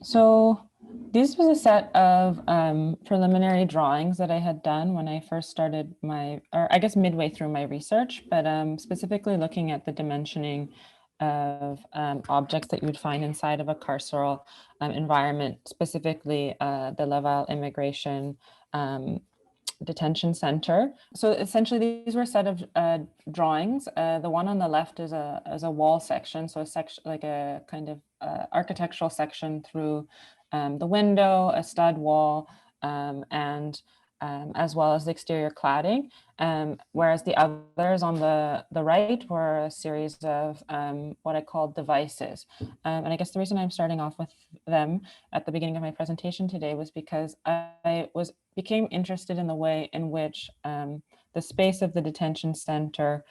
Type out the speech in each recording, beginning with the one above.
So this was a set of preliminary drawings that I had done when I first started or I guess midway through my research, but specifically looking at the dimensioning of objects that you would find inside of a carceral environment, specifically the Laval immigration detention center. So essentially, these were a set of drawings. The one on the left is a wall section, so a section like a kind of architectural section through the window, a stud wall, and as well as the exterior cladding. Whereas the others on the right were a series of what I called devices. And I guess the reason I'm starting off with them at the beginning of my presentation today was because I became interested in the way in which the space of the detention center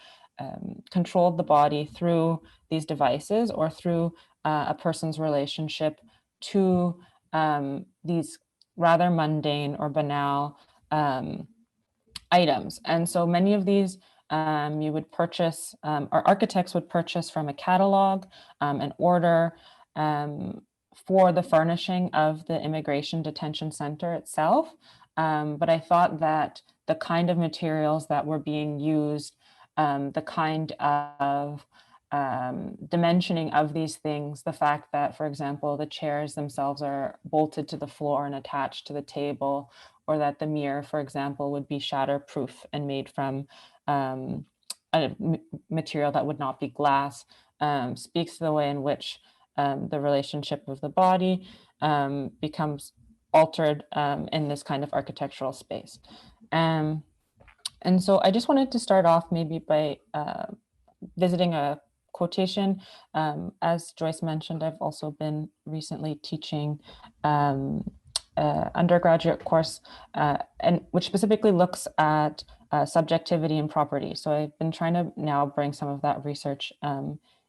controlled the body through these devices or through a person's relationship to these rather mundane or banal items. And so many of these you would purchase, or architects would purchase from a catalog, an order, for the furnishing of the immigration detention center itself. But I thought that the kind of materials that were being used, the kind of dimensioning of these things, the fact that, for example, the chairs themselves are bolted to the floor and attached to the table, or that the mirror, for example, would be shatterproof and made from a material that would not be glass, speaks to the way in which the relationship of the body becomes altered in this kind of architectural space. And so I just wanted to start off maybe by visiting a quotation. As Joyce mentioned, I've also been recently teaching undergraduate course, and which specifically looks at subjectivity and property. So I've been trying to now bring some of that research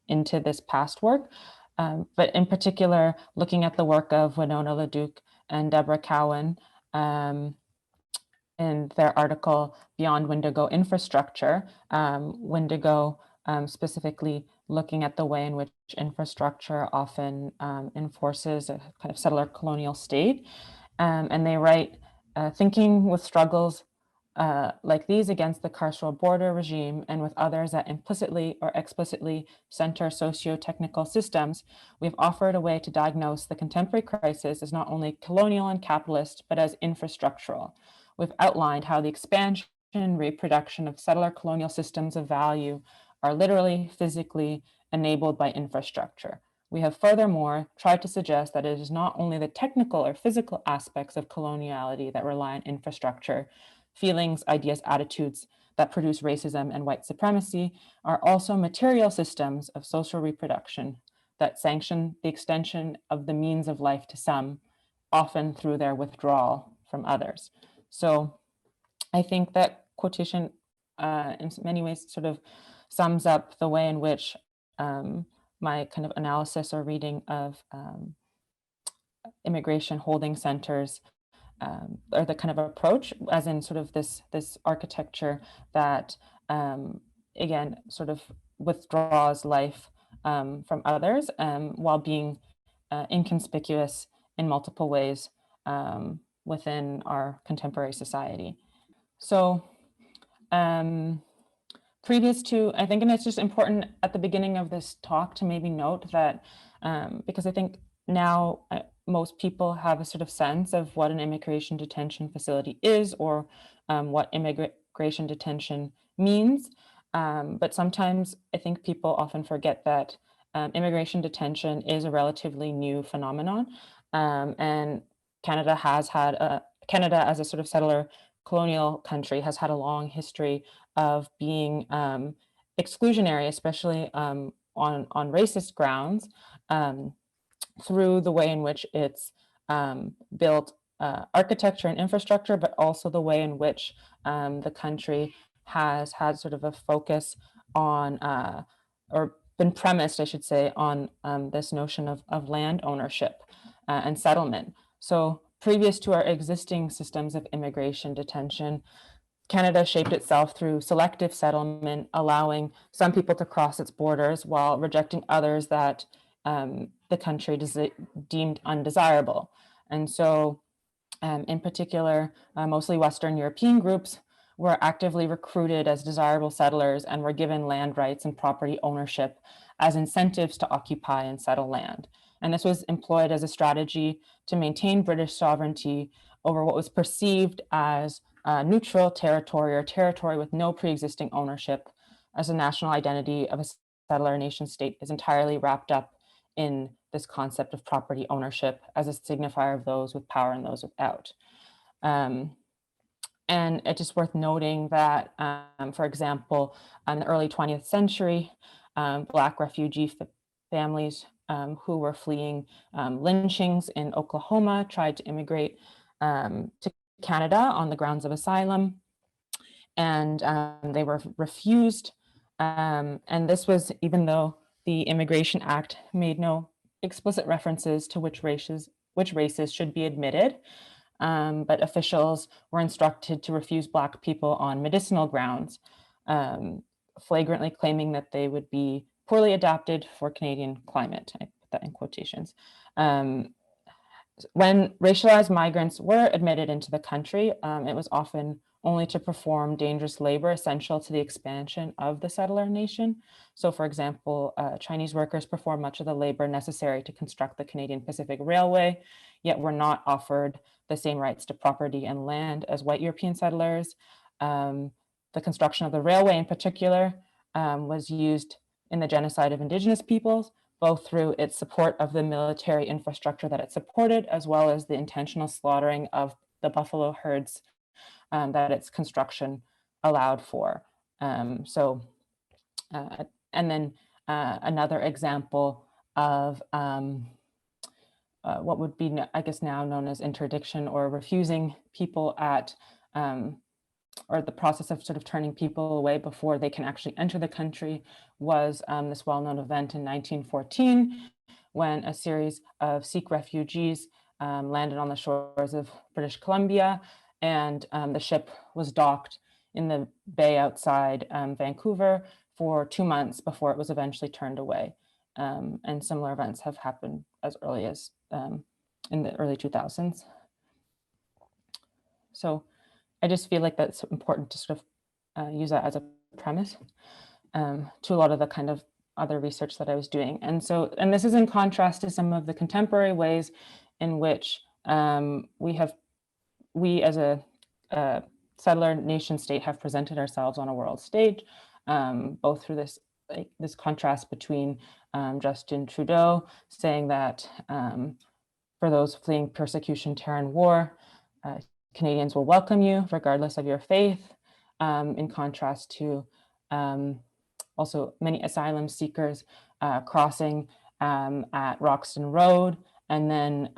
into this past work, but in particular, looking at the work of Winona LaDuke and Deborah Cowan in their article, Beyond Wendigo Infrastructure, Wendigo specifically looking at the way in which infrastructure often enforces a kind of settler colonial state. And they write, thinking with struggles like these against the carceral border regime and with others that implicitly or explicitly center socio-technical systems, we've offered a way to diagnose the contemporary crisis as not only colonial and capitalist, but as infrastructural. We've outlined how the expansion and reproduction of settler colonial systems of value are literally, physically enabled by infrastructure. We have furthermore tried to suggest that it is not only the technical or physical aspects of coloniality that rely on infrastructure, feelings, ideas, attitudes that produce racism and white supremacy are also material systems of social reproduction that sanction the extension of the means of life to some, often through their withdrawal from others. So I think that quotation in many ways sort of sums up the way in which my kind of analysis or reading of immigration holding centers or the kind of approach, as in sort of this architecture that again sort of withdraws life from others while being inconspicuous in multiple ways within our contemporary society. So previous to, I think, and it's just important at the beginning of this talk to maybe note that, because I think now most people have a sort of sense of what an immigration detention facility is or what immigration detention means. But sometimes I think people often forget that immigration detention is a relatively new phenomenon. And Canada as a sort of settler colonial country has had a long history of being exclusionary, especially on racist grounds, through the way in which it's built architecture and infrastructure, but also the way in which the country has had sort of a focus on, or been premised, I should say, on this notion of land ownership and settlement. So previous to our existing systems of immigration detention, Canada shaped itself through selective settlement, allowing some people to cross its borders while rejecting others that the country deemed undesirable. And so in particular, mostly Western European groups were actively recruited as desirable settlers and were given land rights and property ownership as incentives to occupy and settle land. And this was employed as a strategy to maintain British sovereignty over what was perceived as neutral territory or territory with no pre-existing ownership, as the national identity of a settler nation state is entirely wrapped up in this concept of property ownership as a signifier of those with power and those without. And it's just worth noting that, for example, in the early 20th century, Black refugee families who were fleeing lynchings in Oklahoma tried to immigrate to Canada on the grounds of asylum, and they were refused. And this was even though the Immigration Act made no explicit references to which races should be admitted. But officials were instructed to refuse Black people on medicinal grounds, flagrantly claiming that they would be poorly adapted for Canadian climate. I put that in quotations. When racialized migrants were admitted into the country, it was often only to perform dangerous labor essential to the expansion of the settler nation. So for example, Chinese workers performed much of the labor necessary to construct the Canadian Pacific Railway, yet were not offered the same rights to property and land as white European settlers. The construction of the railway in particular was used in the genocide of Indigenous peoples, both through its support of the military infrastructure that it supported, as well as the intentional slaughtering of the buffalo herds that its construction allowed for. And then another example of what would be, I guess, now known as interdiction, or refusing people at, or the process of sort of turning people away before they can actually enter the country, was this well-known event in 1914, when a series of Sikh refugees landed on the shores of British Columbia, and the ship was docked in the bay outside Vancouver for 2 months before it was eventually turned away. And similar events have happened as early as in the early 2000s. So I just feel like that's important to sort of use that as a premise to a lot of the kind of other research that I was doing. And so, and this is in contrast to some of the contemporary ways in which we as a settler nation state have presented ourselves on a world stage, both through this contrast between Justin Trudeau saying that for those fleeing persecution, terror, and war, Canadians will welcome you regardless of your faith, in contrast to also many asylum seekers crossing at Roxton Road, and then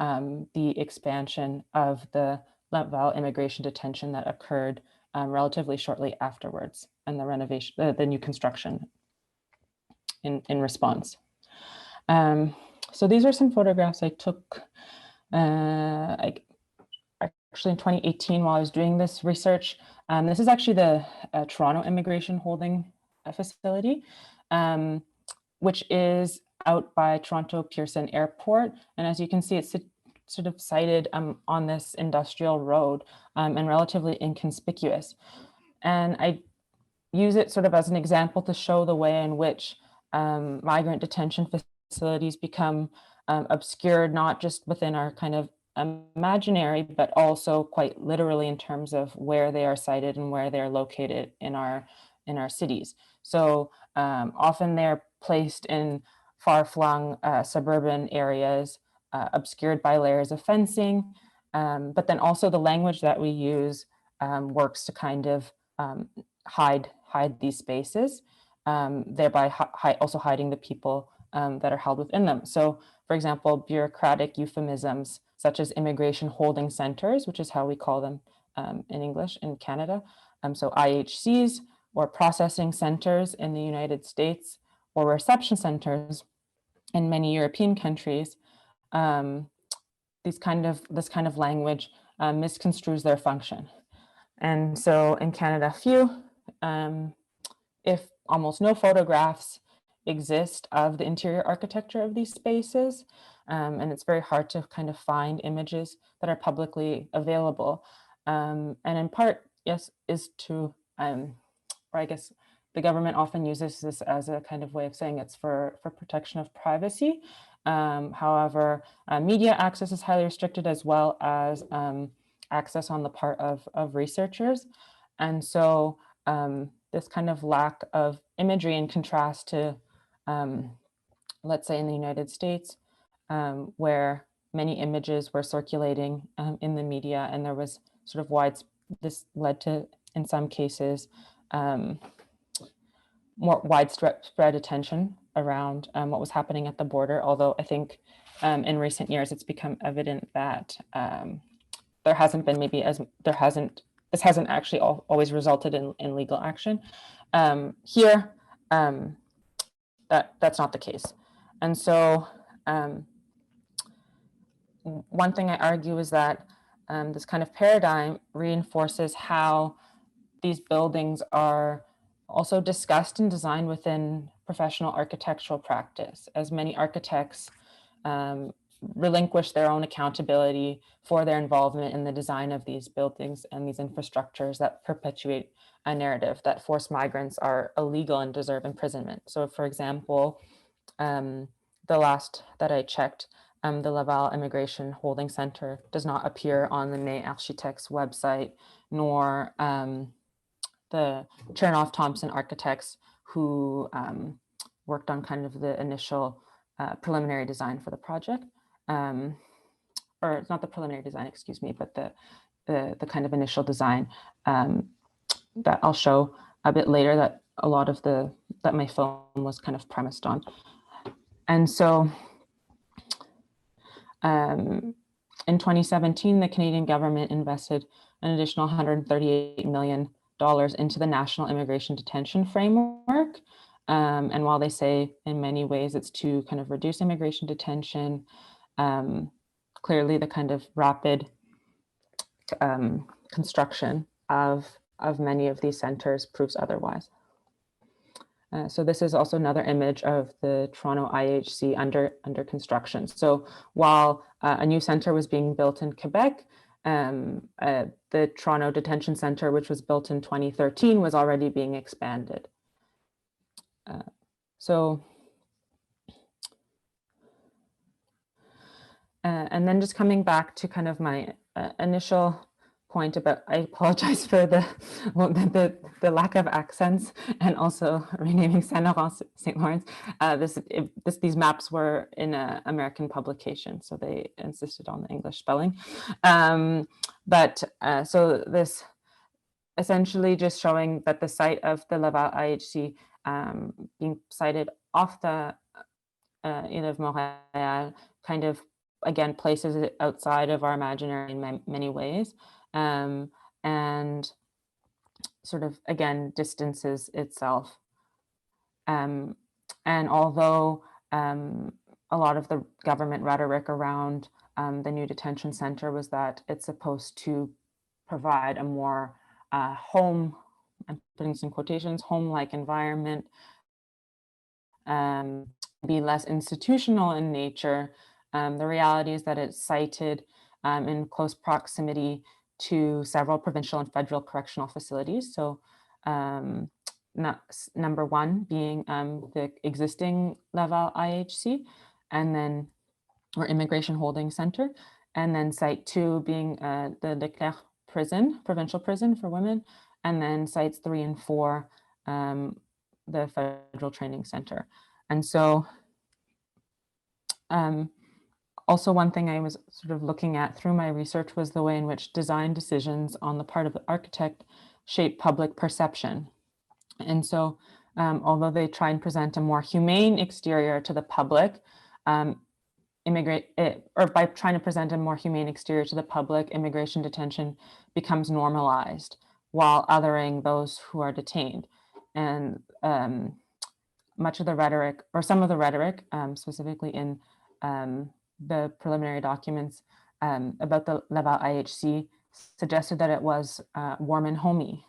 the expansion of the Laval immigration detention that occurred relatively shortly afterwards, and the renovation, the new construction in response. So these are some photographs I took actually in 2018 while I was doing this research. This is actually the Toronto Immigration Holding Facility, which is out by Toronto Pearson Airport. And as you can see, it's sort of sited on this industrial road and relatively inconspicuous. And I use it sort of as an example to show the way in which migrant detention facilities become obscured, not just within our kind of imaginary, but also quite literally in terms of where they are sited and where they're located in our cities. So often they're placed in far-flung suburban areas, obscured by layers of fencing, but then also the language that we use works to kind of hide these spaces, thereby also hiding the people that are held within them. So, for example, bureaucratic euphemisms such as immigration holding centers, which is how we call them in English in Canada. So IHCs, or processing centers in the United States, or reception centers in many European countries. This kind of language misconstrues their function. And so in Canada, few, if almost no photographs exist of the interior architecture of these spaces. And it's very hard to kind of find images that are publicly available. And in part, yes, is to, or I guess the government often uses this as a kind of way of saying it's for protection of privacy. However, media access is highly restricted, as well as access on the part of researchers. And so this kind of lack of imagery, in contrast to, let's say in the United States, where many images were circulating in the media, and there was sort of this led to, in some cases, more widespread attention around what was happening at the border. Although I think in recent years, it's become evident that there hasn't been this hasn't actually always resulted in legal action. Here, that's not the case. And so one thing I argue is that this kind of paradigm reinforces how these buildings are also discussed and designed within professional architectural practice, as many architects relinquish their own accountability for their involvement in the design of these buildings and these infrastructures that perpetuate a narrative that forced migrants are illegal and deserve imprisonment. So, for example, the last that I checked, the Laval Immigration Holding Center does not appear on the May Architects website, nor the Cherchant Thompson architects who worked on kind of the initial preliminary design for the project. Or it's not the preliminary design, excuse me, but the kind of initial design that I'll show a bit later, that a lot of that my film was kind of premised on. And so in 2017, the Canadian government invested an additional $138 million into the National Immigration Detention Framework. And while they say in many ways it's to kind of reduce immigration detention, clearly the kind of rapid construction of many of these centers proves otherwise. So this is also another image of the Toronto IHC under construction. So while a new center was being built in Quebec, the Toronto Detention Center, which was built in 2013, was already being expanded. And then just coming back to kind of my initial point about, I apologize for the lack of accents, and also renaming Saint Laurent St. Lawrence. These maps were in an American publication, so they insisted on the English spelling. So this essentially just showing that the site of the Laval IHC being cited off the Ile of Montréal kind of, again, places it outside of our imaginary in many ways, and sort of, again, distances itself. And although a lot of the government rhetoric around the new detention center was that it's supposed to provide a more home, I'm putting some quotations, home-like environment, be less institutional in nature, the reality is that it's sited in close proximity to several provincial and federal correctional facilities. So number one being the existing Laval IHC, and then, or Immigration Holding Center, and then site two being the Leclerc prison, provincial prison for women, and then sites 3 and 4, the Federal Training Center. And so also, one thing I was sort of looking at through my research was the way in which design decisions on the part of the architect shape public perception. And so, although they try and present a more humane exterior to the public, or by trying to present a more humane exterior to the public, immigration detention becomes normalized while othering those who are detained. And much of the rhetoric, or some of the rhetoric, specifically in the preliminary documents about the Laval IHC, suggested that it was warm and homey.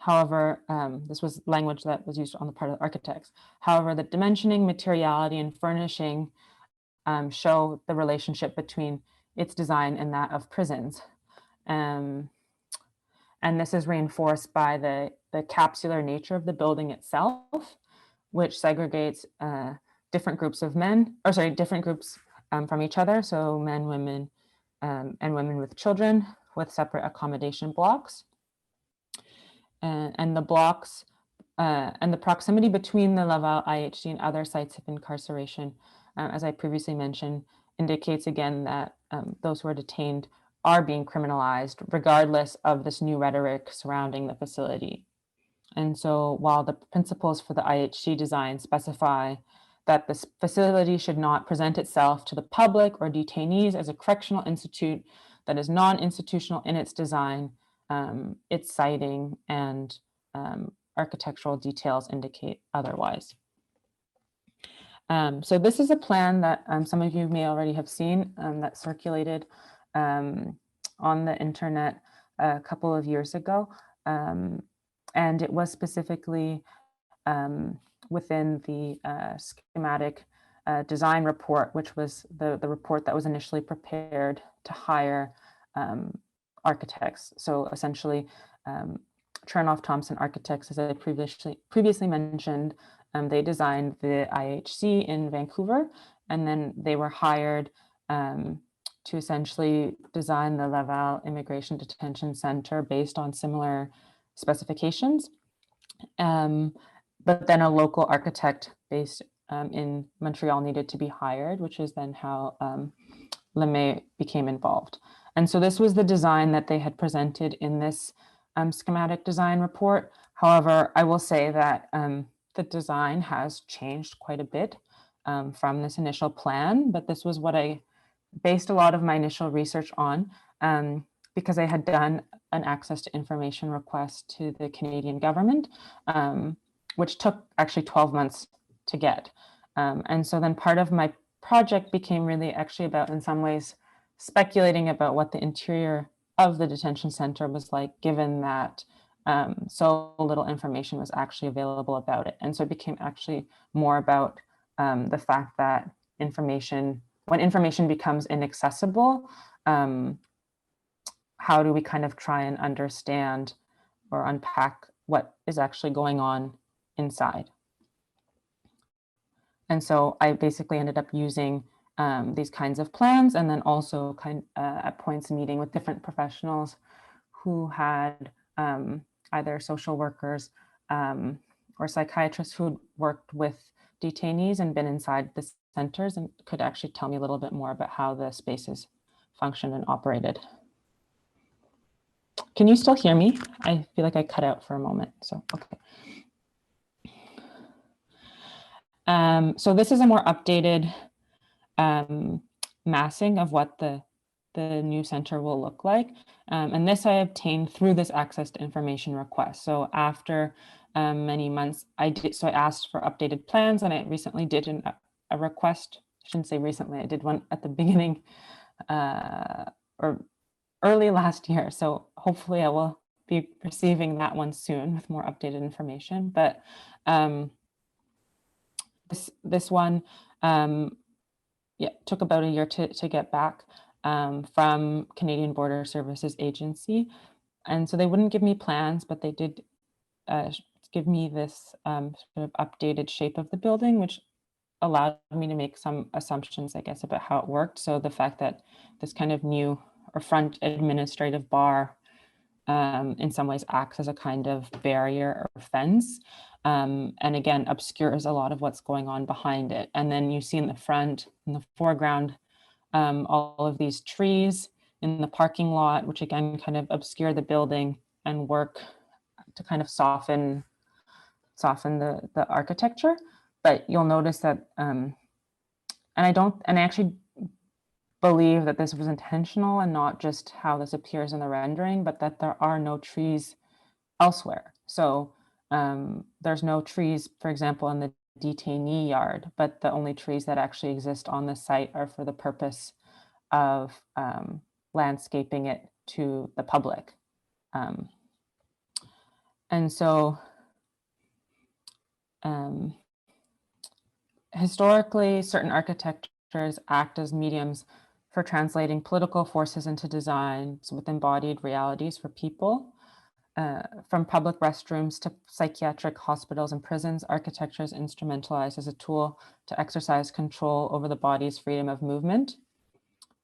However, this was language that was used on the part of the architects. However, the dimensioning, materiality, and furnishing show the relationship between its design and that of prisons. And this is reinforced by the capsular nature of the building itself, which segregates different groups of men, or sorry, different groups from each other. So men, women, and women with children with separate accommodation blocks. And the blocks and the proximity between the Laval IHC and other sites of incarceration, as I previously mentioned, indicates again that those who are detained are being criminalized regardless of this new rhetoric surrounding the facility. And so while the principles for the IHC design specify that this facility should not present itself to the public or detainees as a correctional institute that is non-institutional in its design, its siting and architectural details indicate otherwise. So this is a plan that some of you may already have seen that circulated on the internet a couple of years ago. And it was specifically within the schematic design report, which was the report that was initially prepared to hire architects. So essentially, Chernoff Thompson Architects, as I previously mentioned, they designed the IHC in Vancouver, and then they were hired to essentially design the Laval Immigration Detention Center based on similar specifications. But then a local architect based in Montreal needed to be hired, which is then how LeMay became involved. And so this was the design that they had presented in this schematic design report. However, I will say that the design has changed quite a bit from this initial plan, but this was what I based a lot of my initial research on because I had done an access to information request to the Canadian government, which took actually 12 months to get. And so then part of my project became really actually about, in some ways, speculating about what the interior of the detention center was like, given that so little information was actually available about it. And so it became actually more about the fact that when information becomes inaccessible, how do we kind of try and understand or unpack what is actually going on inside? And so I basically ended up using these kinds of plans, and then also at points meeting with different professionals who had either social workers or psychiatrists who worked with detainees and been inside the centers and could actually tell me a little bit more about how the spaces functioned and operated. Can you still hear me? I feel like I cut out for a moment, so okay. So this is a more updated massing of what the new center will look like. And this I obtained through this access to information request. So after many months, I asked for updated plans, and I recently did a request. I shouldn't say recently, I did one at the beginning or early last year. So hopefully I will be receiving that one soon with more updated information. But this one, took about a year to get back from Canadian Border Services Agency. And so they wouldn't give me plans, but they did give me this sort of updated shape of the building, which allowed me to make some assumptions, I guess, about how it worked. So the fact that this kind of new or front administrative bar in some ways acts as a kind of barrier or fence, and again obscures a lot of what's going on behind it. And then you see in the front, in the foreground, all of these trees in the parking lot, which again kind of obscure the building and work to kind of soften the architecture. But you'll notice that, and I actually believe that this was intentional and not just how this appears in the rendering, but that there are no trees elsewhere. So there's no trees, for example, in the detainee yard, but the only trees that actually exist on the site are for the purpose of landscaping it to the public. And so historically, certain architectures act as mediums for translating political forces into designs with embodied realities for people. From public restrooms to psychiatric hospitals and prisons, architecture is instrumentalized as a tool to exercise control over the body's freedom of movement.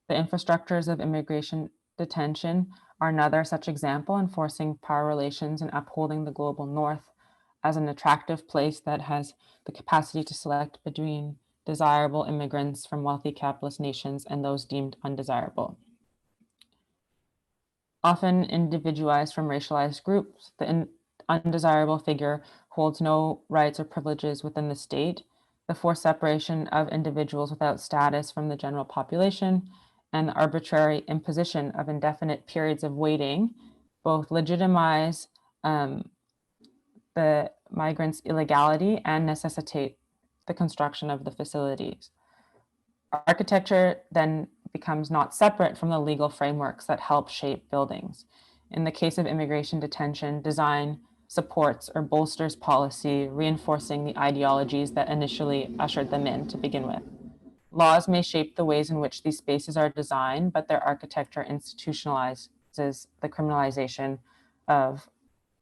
The infrastructures of immigration detention are another such example, enforcing power relations and upholding the global north as an attractive place that has the capacity to select between desirable immigrants from wealthy capitalist nations and those deemed undesirable. Often individualized from racialized groups, the undesirable figure holds no rights or privileges within the state. The forced separation of individuals without status from the general population and the arbitrary imposition of indefinite periods of waiting both legitimize the migrants' illegality and necessitate the construction of the facilities. Architecture then becomes not separate from the legal frameworks that help shape buildings. In the case of immigration detention, design supports or bolsters policy, reinforcing the ideologies that initially ushered them in to begin with. Laws may shape the ways in which these spaces are designed, but their architecture institutionalizes the criminalization of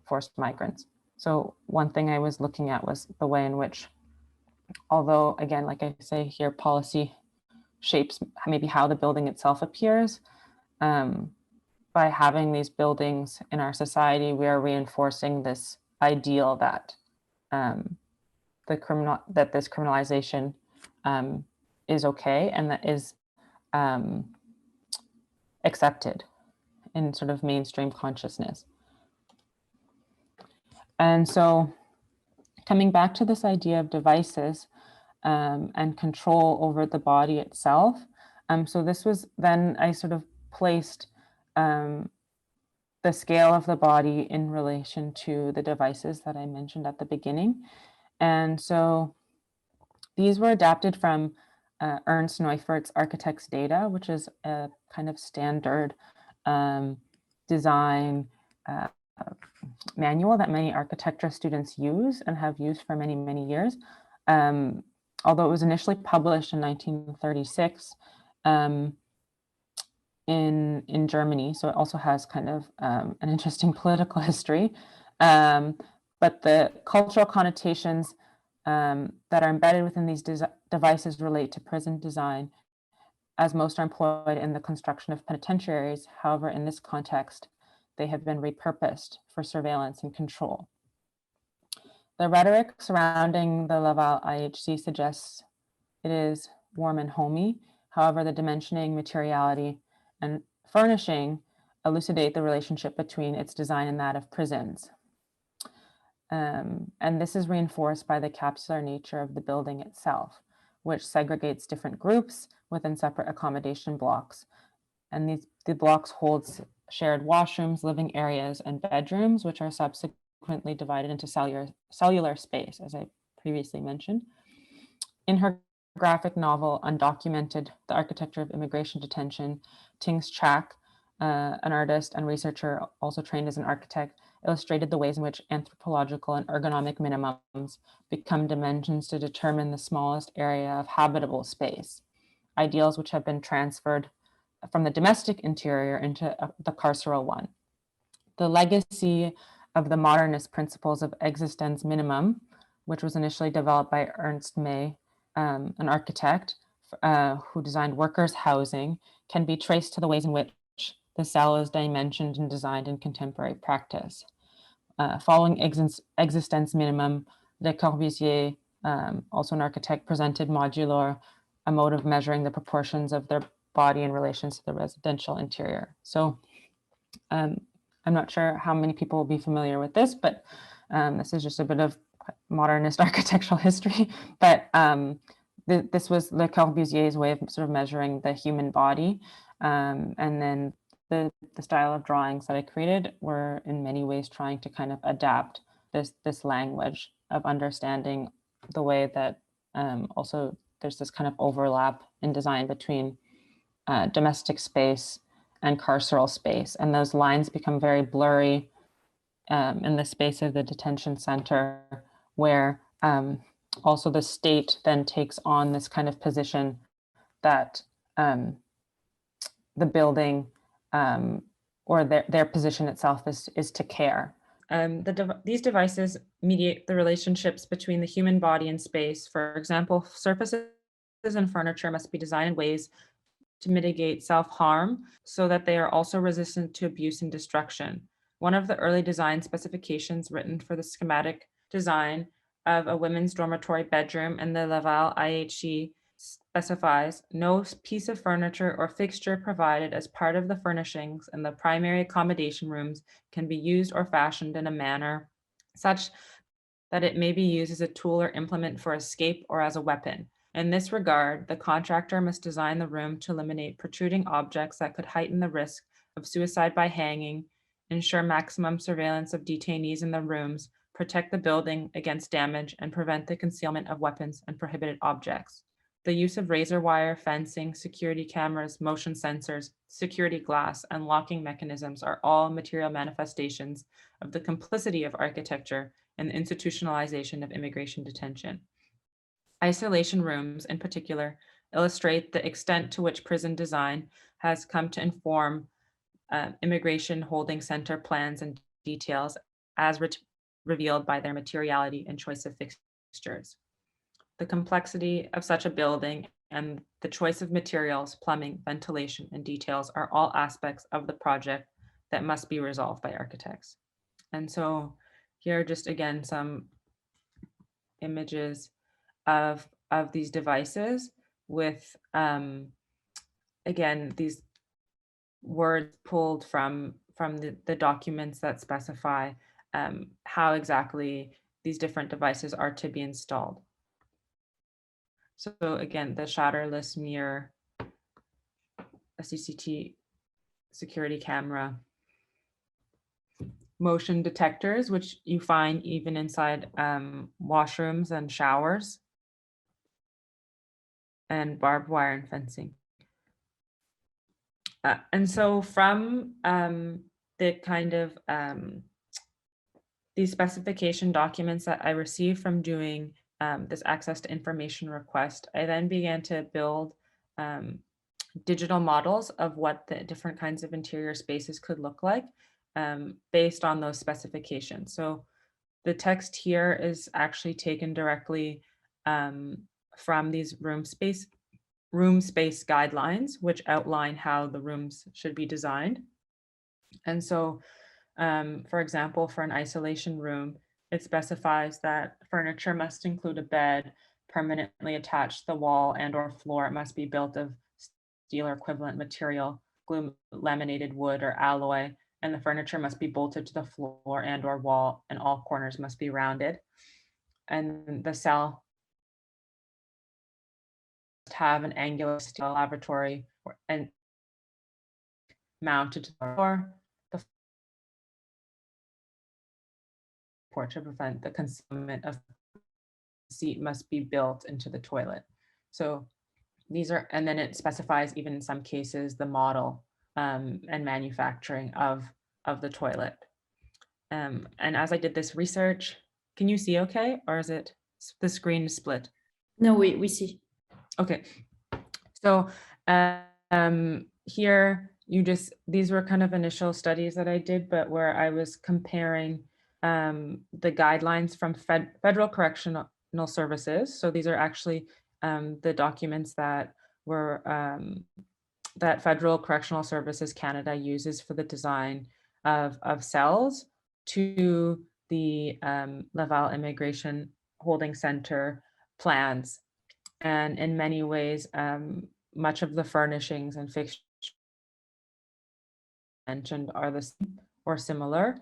forced migrants. So one thing I was looking at was the way in which, although again, like I say here, policy shapes maybe how the building itself appears, by having these buildings in our society, we are reinforcing this ideal that this criminalization is okay and that is accepted in sort of mainstream consciousness. And so coming back to this idea of devices and control over the body itself. So this was then I sort of placed the scale of the body in relation to the devices that I mentioned at the beginning. And so these were adapted from Ernst Neufert's Architect's Data, which is a kind of standard design manual that many architecture students use and have used for many, many years. Although it was initially published in 1936 in Germany, so it also has kind of an interesting political history. But the cultural connotations that are embedded within these devices relate to prison design, as most are employed in the construction of penitentiaries. However, in this context, they have been repurposed for surveillance and control. The rhetoric surrounding the Laval IHC suggests it is warm and homey. However, the dimensioning, materiality, and furnishing elucidate the relationship between its design and that of prisons. And this is reinforced by the capsular nature of the building itself, which segregates different groups within separate accommodation blocks. And the blocks hold shared washrooms, living areas, and bedrooms, which are subsequently divided into cellular space, as I previously mentioned. In her graphic novel, Undocumented, The Architecture of Immigration Detention, Ting's Chak, an artist and researcher also trained as an architect, illustrated the ways in which anthropological and ergonomic minimums become dimensions to determine the smallest area of habitable space, ideals which have been transferred from the domestic interior into the carceral one. The legacy of the modernist principles of existence minimum, which was initially developed by Ernst May, an architect who designed workers' housing, can be traced to the ways in which the cell is dimensioned and designed in contemporary practice. Following existence minimum, Le Corbusier, also an architect, presented modular, a mode of measuring the proportions of their body in relation to the residential interior. So I'm not sure how many people will be familiar with this, but this is just a bit of modernist architectural history. But this was Le Corbusier's way of sort of measuring the human body. And then the style of drawings that I created were in many ways trying to kind of adapt this language of understanding the way that also there's this kind of overlap in design between domestic space and carceral space. And those lines become very blurry in the space of the detention center, where also the state then takes on this kind of position that the building or their position itself is to care. These devices mediate the relationships between the human body and space. For example, surfaces and furniture must be designed in ways to mitigate self-harm so that they are also resistant to abuse and destruction. One of the early design specifications written for the schematic design of a women's dormitory bedroom in the Laval IHC specifies no piece of furniture or fixture provided as part of the furnishings in the primary accommodation rooms can be used or fashioned in a manner such that it may be used as a tool or implement for escape or as a weapon. In this regard, the contractor must design the room to eliminate protruding objects that could heighten the risk of suicide by hanging, ensure maximum surveillance of detainees in the rooms, protect the building against damage, and prevent the concealment of weapons and prohibited objects. The use of razor wire, fencing, security cameras, motion sensors, security glass, and locking mechanisms are all material manifestations of the complicity of architecture and the institutionalization of immigration detention. Isolation rooms, in particular, illustrate the extent to which prison design has come to inform immigration holding center plans and details as revealed by their materiality and choice of fixtures. The complexity of such a building and the choice of materials, plumbing, ventilation, and details are all aspects of the project that must be resolved by architects. And so here are just again some images of these devices with, again, these words pulled from the documents that specify how exactly these different devices are to be installed. So again, the shatterless mirror, a CCTV security camera, motion detectors, which you find even inside washrooms and showers, and barbed wire and fencing. And so from the kind of these specification documents that I received from doing this access to information request, I then began to build digital models of what the different kinds of interior spaces could look like based on those specifications. So the text here is actually taken directly from these room space guidelines, which outline how the rooms should be designed. And so, for example, for an isolation room, it specifies that furniture must include a bed permanently attached to the wall and or floor. It must be built of steel or equivalent material, glue laminated wood or alloy, and the furniture must be bolted to the floor and or wall, and all corners must be rounded. And the cell must have an angular steel lavatory and mounted to the floor. The floor to prevent the concealment of seat must be built into the toilet. So these are, and then it specifies even in some cases the model and manufacturing of the toilet. And as I did this research, can you see okay, or is it the screen split? No, we see. Okay, so here these were kind of initial studies that I did, but where I was comparing the guidelines from federal correctional services. So these are actually the documents that were that Federal Correctional Services Canada uses for the design of cells to the Laval Immigration Holding Center plans. And in many ways, much of the furnishings and fixtures mentioned are the same or similar.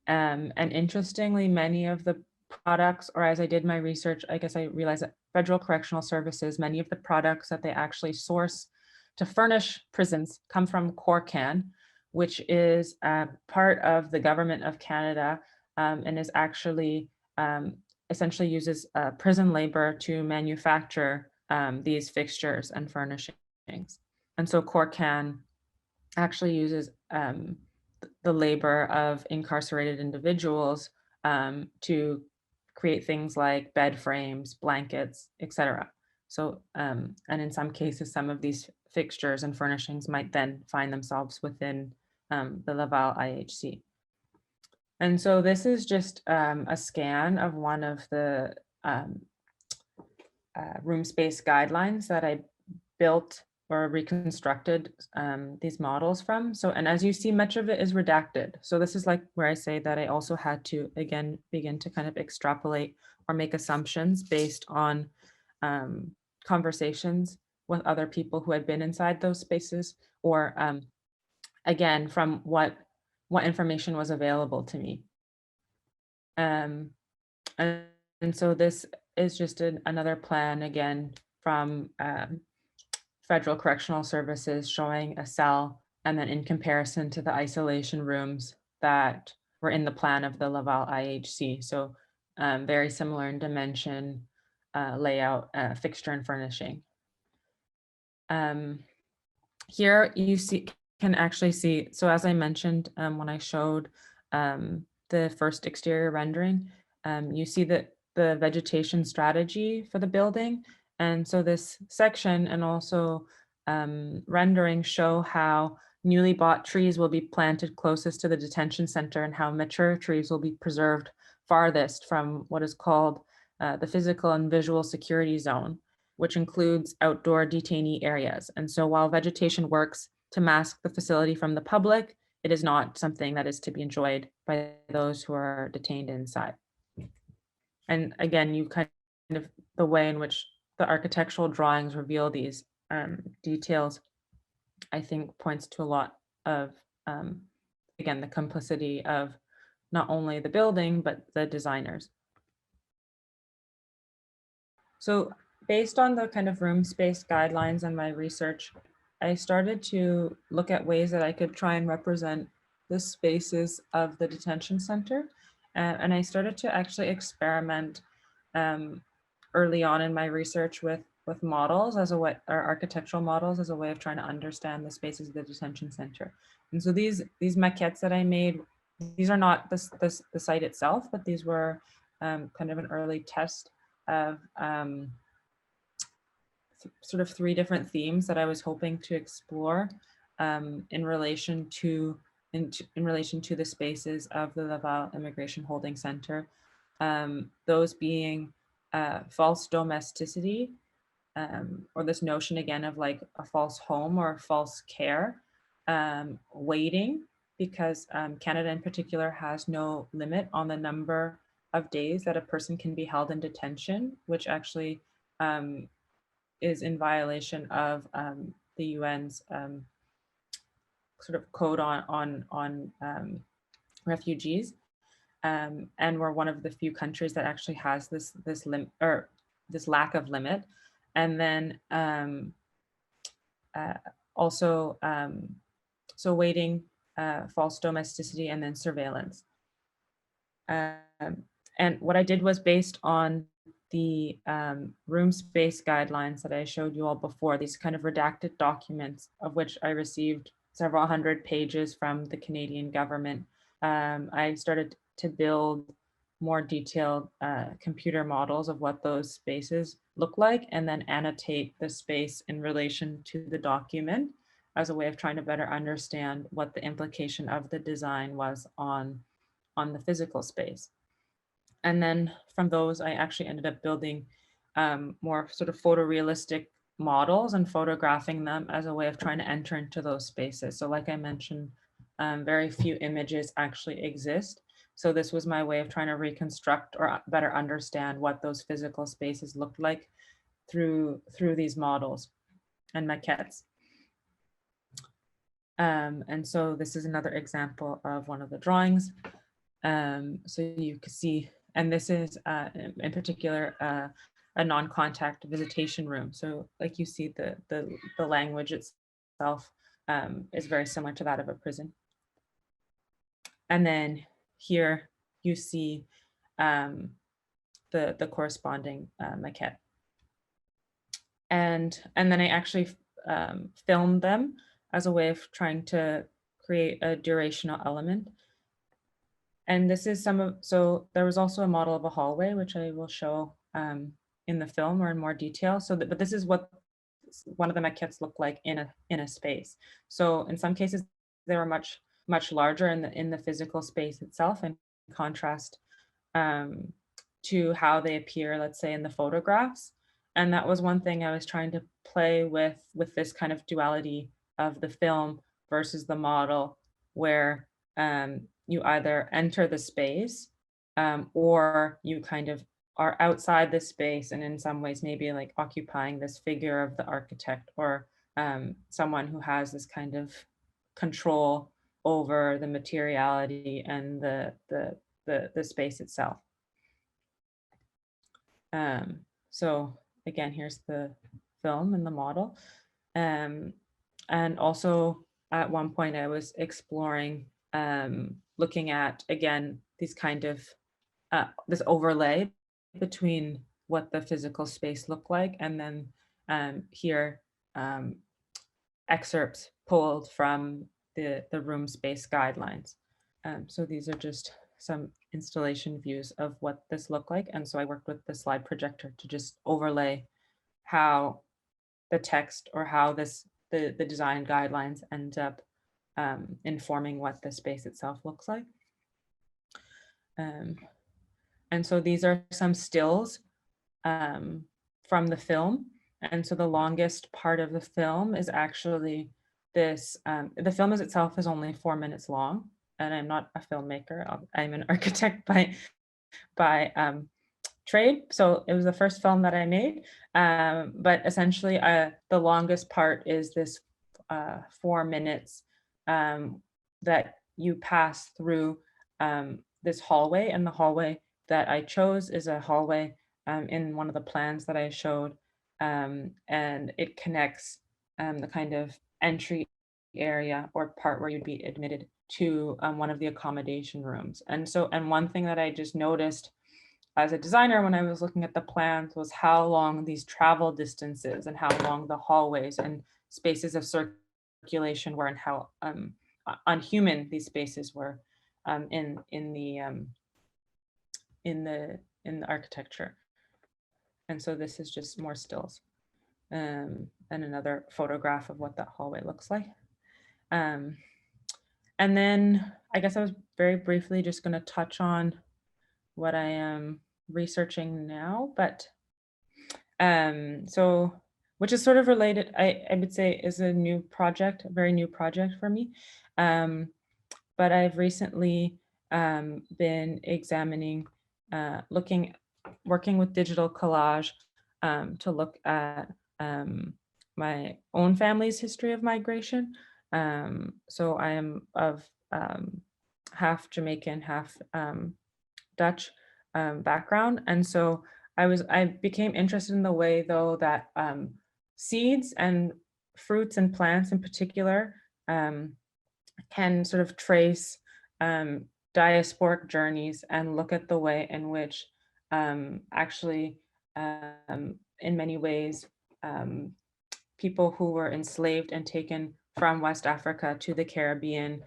And interestingly, many of the products, or as I did my research, I guess I realized that Federal Correctional Services, many of the products that they actually source to furnish prisons come from Corcan, which is part of the government of Canada and is actually essentially uses prison labor to manufacture these fixtures and furnishings. And so Corcan actually uses the labor of incarcerated individuals to create things like bed frames, blankets, etc. So, and in some cases, some of these fixtures and furnishings might then find themselves within the Laval IHC. And so this is just a scan of one of the room space guidelines that I built or reconstructed these models from. So, and as you see, much of it is redacted. So this is like where I say that I also had to, again, begin to kind of extrapolate or make assumptions based on conversations with other people who had been inside those spaces, or again, from what information was available to me. And so this is just another plan, again, from Federal Correctional Services, showing a cell, and then in comparison to the isolation rooms that were in the plan of the Laval IHC. So very similar in dimension, layout, fixture and furnishing. Here you can actually see, so as I mentioned, when I showed the first exterior rendering, you see that the vegetation strategy for the building. And so this section and also rendering show how newly bought trees will be planted closest to the detention center and how mature trees will be preserved farthest from what is called the physical and visual security zone, which includes outdoor detainee areas. And so while vegetation works to mask the facility from the public, it is not something that is to be enjoyed by those who are detained inside. And again, you kind of, the way in which the architectural drawings reveal these details, I think points to a lot of, again, the complicity of not only the building, but the designers. So based on the kind of room space guidelines and my research, I started to look at ways that I could try and represent the spaces of the detention center. And I started to actually experiment early on in my research with models as a way, or architectural models as a way of trying to understand the spaces of the detention center. And so these maquettes that I made, these are not the site itself, but these were kind of an early test of sort of 3 different themes that I was hoping to explore in relation to the spaces of the Laval Immigration Holding Center. Those being false domesticity, or this notion again of like a false home or false care, waiting, because Canada in particular has no limit on the number of days that a person can be held in detention, which actually is in violation of the UN's sort of code on refugees, and we're one of the few countries that actually has this limit, or this lack of limit. And then also so waiting, false domesticity, and then surveillance. And what I did was based on the room space guidelines that I showed you all before, these kind of redacted documents, of which I received several hundred pages from the Canadian government. I started to build more detailed computer models of what those spaces look like, and then annotate the space in relation to the document as a way of trying to better understand what the implication of the design was on the physical space. And then from those, I actually ended up building more sort of photorealistic models and photographing them as a way of trying to enter into those spaces. So like I mentioned, very few images actually exist. So this was my way of trying to reconstruct or better understand what those physical spaces looked like through these models and maquettes. And so this is another example of one of the drawings. So you can see, and this is in particular a non-contact visitation room. So like you see, the language itself is very similar to that of a prison. And then here you see the corresponding maquette. And then I actually filmed them as a way of trying to create a durational element. And this is so there was also a model of a hallway, which I will show in the film or in more detail. But this is what one of the maquettes look like in a space. So in some cases, they were much larger in the physical space itself, in contrast to how they appear, let's say, in the photographs. And that was one thing I was trying to play with this kind of duality of the film versus the model, where you either enter the space or you kind of are outside the space and in some ways maybe like occupying this figure of the architect or someone who has this kind of control over the materiality and the space itself. So again, here's the film and the model. And also at one point I was exploring, looking at, again, these kind of, this overlay between what the physical space looked like, and then here, excerpts pulled from the room space guidelines. So these are just some installation views of what this looked like. And so I worked with the slide projector to just overlay how the text or how the design guidelines end up informing what the space itself looks like. And so these are some stills from the film. And so the longest part of the film is actually this, the film itself is only 4 minutes long, and I'm not a filmmaker. I'm an architect by trade. So it was the first film that I made. But essentially the longest part is this 4 minutes that you pass through this hallway, and the hallway that I chose is a hallway in one of the plans that I showed, and it connects the kind of entry area or part where you'd be admitted to one of the accommodation rooms. And one thing that I just noticed as a designer when I was looking at the plans was how long these travel distances and how long the hallways and spaces of circulation were, and how unhuman these spaces were in the architecture. And so this is just more stills and another photograph of what that hallway looks like. And then I guess I was very briefly just going to touch on what I am researching now, but so, which is sort of related, I would say is a new project, a very new project for me. But I've recently been examining, working with digital collage to look at my own family's history of migration. So I am of half Jamaican, half Dutch background. And so I became interested in the way, though, that seeds and fruits and plants in particular can sort of trace diasporic journeys and look at the way in which actually, in many ways, people who were enslaved and taken from West Africa to the Caribbean,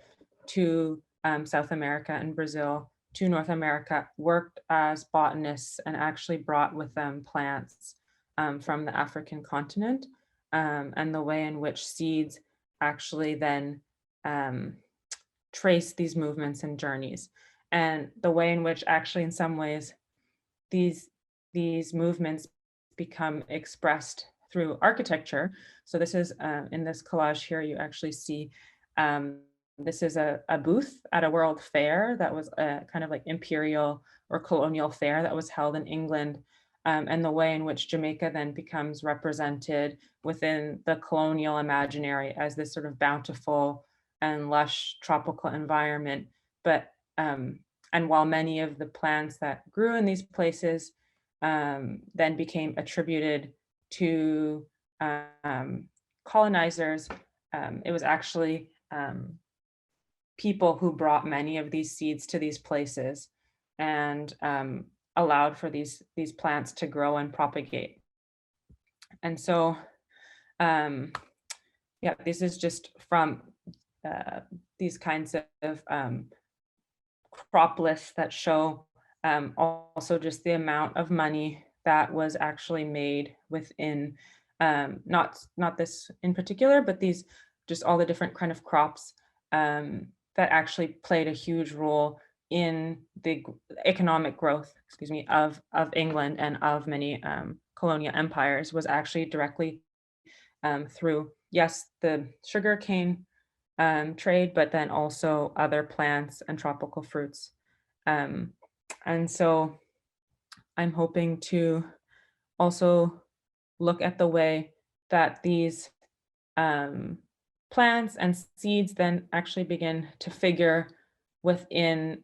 to South America and Brazil, to North America, worked as botanists and actually brought with them plants from the African continent, and the way in which seeds actually then trace these movements and journeys, and the way in which actually in some ways these movements become expressed through architecture. So this is in this collage here, you actually see this is a booth at a world fair that was a kind of like imperial or colonial fair that was held in England, and the way in which Jamaica then becomes represented within the colonial imaginary as this sort of bountiful and lush tropical environment. But and while many of the plants that grew in these places then became attributed to colonizers, it was actually people who brought many of these seeds to these places and allowed for these plants to grow and propagate. And so, yeah, this is just from these kinds of crop lists that show also just the amount of money that was actually made within, not this in particular, but these just all the different kind of crops that actually played a huge role in the economic growth, excuse me, of England and of many colonial empires was actually directly through, yes, the sugarcane trade, but then also other plants and tropical fruits. And so I'm hoping to also look at the way that these plants and seeds then actually begin to figure within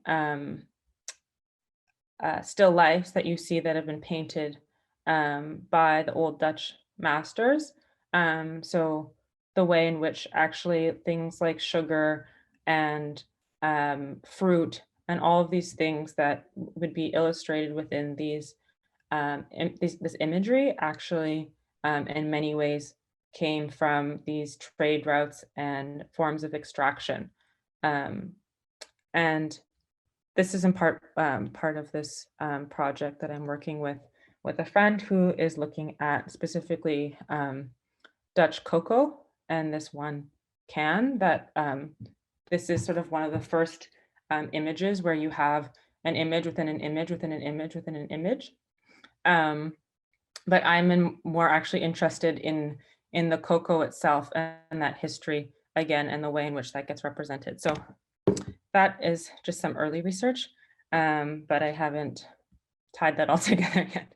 still lifes that you see that have been painted by the old Dutch masters. So the way in which actually things like sugar and fruit and all of these things that would be illustrated within these this imagery actually in many ways came from these trade routes and forms of extraction. And this is in part part of this project that I'm working with a friend who is looking at specifically Dutch cocoa and this one can that this is sort of one of the first images where you have an image within an image within an image within an image. But I'm more actually interested in the cocoa itself and that history again and the way in which that gets represented. So that is just some early research, but I haven't tied that all together yet.